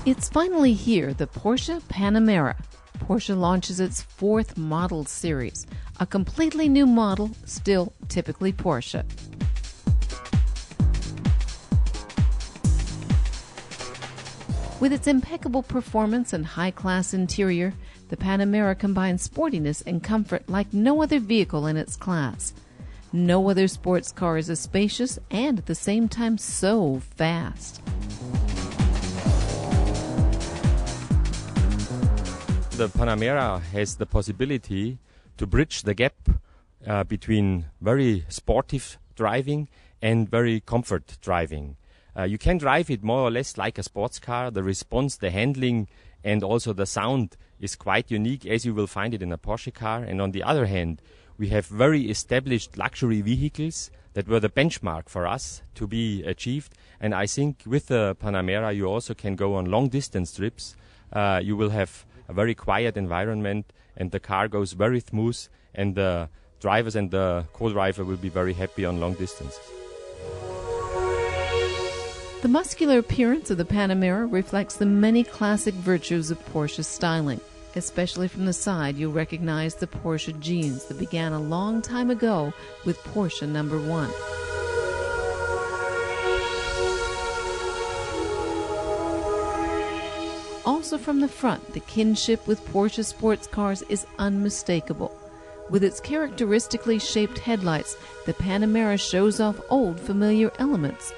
It's finally here, the Porsche Panamera. Porsche launches its fourth model series, a completely new model, still typically Porsche. With its impeccable performance and high-class interior, the Panamera combines sportiness and comfort like no other vehicle in its class. No other sports car is as spacious and at the same time so fast. The Panamera has the possibility to bridge the gap between very sportive driving and very comfort driving. You can drive it more or less like a sports car. The response, the handling, and also the sound is quite unique, as you will find it in a Porsche car. And on the other hand, we have very established luxury vehicles that were the benchmark for us to be achieved. And I think with the Panamera, you also can go on long-distance trips. You will have a very quiet environment, and the car goes very smooth, and the drivers and the co-driver will be very happy on long distances. The muscular appearance of the Panamera reflects the many classic virtues of Porsche's styling. Especially from the side, you'll recognize the Porsche genes that began a long time ago with Porsche number 1. Also from the front, the kinship with Porsche sports cars is unmistakable. With its characteristically shaped headlights, the Panamera shows off old familiar elements.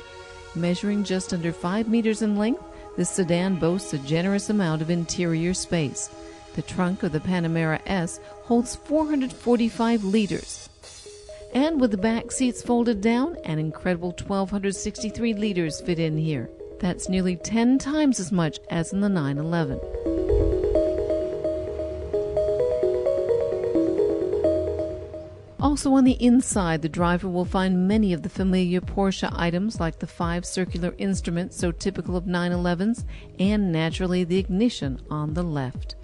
Measuring just under 5 meters in length, this sedan boasts a generous amount of interior space. The trunk of the Panamera S holds 445 liters. And with the back seats folded down, an incredible 1,263 liters fit in here. That's nearly 10 times as much as in the 911. Also on the inside, the driver will find many of the familiar Porsche items like the 5 circular instruments so typical of 911s, and naturally the ignition on the left.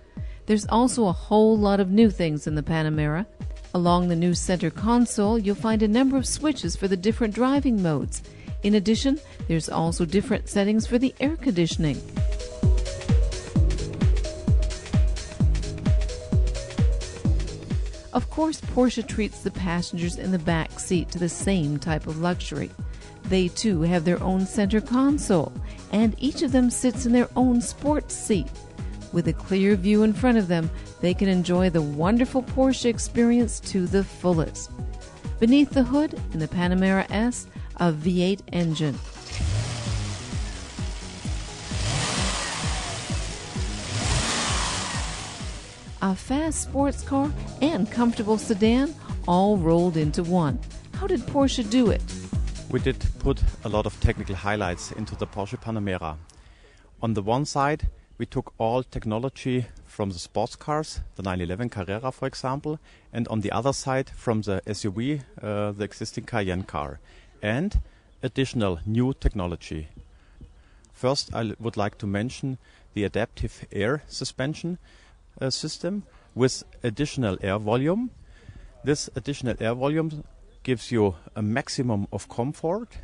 There's also a whole lot of new things in the Panamera. Along the new center console, you'll find a number of switches for the different driving modes. In addition, there's also different settings for the air conditioning. Of course, Porsche treats the passengers in the back seat to the same type of luxury. They too have their own center console, and each of them sits in their own sports seat. With a clear view in front of them, they can enjoy the wonderful Porsche experience to the fullest. Beneath the hood, in the Panamera S, a V8 engine. A fast sports car and comfortable sedan all rolled into one. How did Porsche do it? We did put a lot of technical highlights into the Porsche Panamera. On the one side, we took all technology from the sports cars, the 911 Carrera for example, and on the other side from the SUV, the existing Cayenne car, and additional new technology. First, I would like to mention the adaptive air suspension system with additional air volume. This additional air volume gives you a maximum of comfort,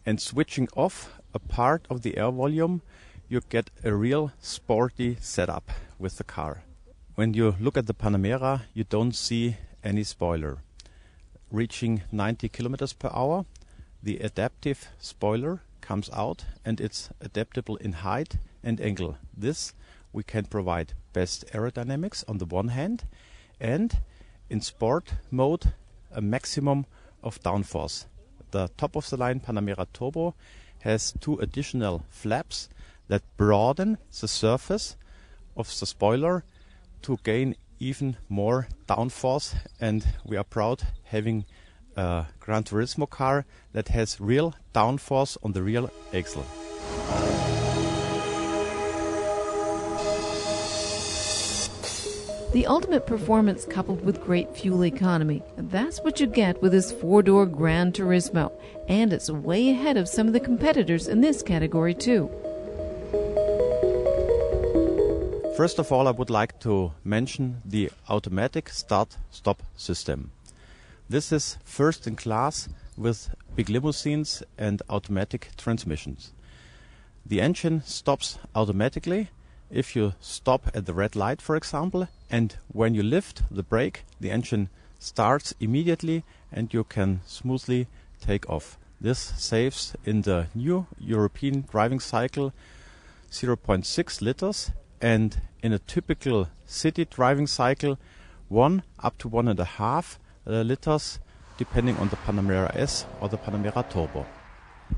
and switching off a part of the air volume, you get a real sporty setup with the car. When you look at the Panamera, you don't see any spoiler. Reaching 90 kilometers per hour, the adaptive spoiler comes out, and it's adaptable in height and angle. This we can provide best aerodynamics on the one hand, and in sport mode a maximum of downforce. The top of the line Panamera Turbo has 2 additional flaps that broaden the surface of the spoiler to gain even more downforce, and we are proud having a Gran Turismo car that has real downforce on the rear axle. The ultimate performance coupled with great fuel economy. That's what you get with this 4-door Gran Turismo, and it's way ahead of some of the competitors in this category too. First of all, I would like to mention the automatic start-stop system. This is first in class with big limousines and automatic transmissions. The engine stops automatically if you stop at the red light, for example, and when you lift the brake, the engine starts immediately and you can smoothly take off. This saves in the new European driving cycle 0.6 liters, and in a typical city driving cycle 1 up to 1.5 liters, depending on the Panamera S or the Panamera Turbo.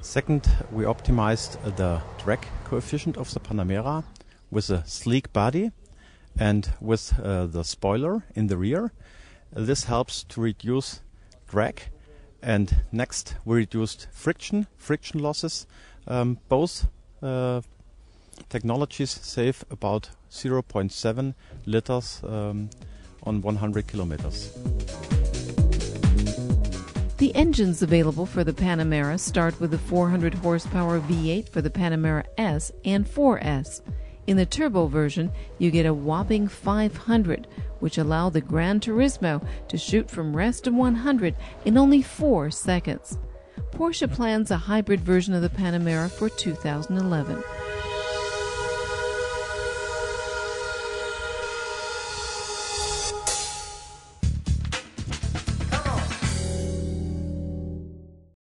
Second, we optimized the drag coefficient of the Panamera with a sleek body and with the spoiler in the rear. This helps to reduce drag. And next, we reduced friction losses. Both technologies save about 0.7 liters on 100 kilometers. The engines available for the Panamera start with the 400 horsepower V8 for the Panamera S and 4S. In the turbo version, you get a whopping 500, which allow the Gran Turismo to shoot from rest to 100 in only 4 seconds. Porsche plans a hybrid version of the Panamera for 2011.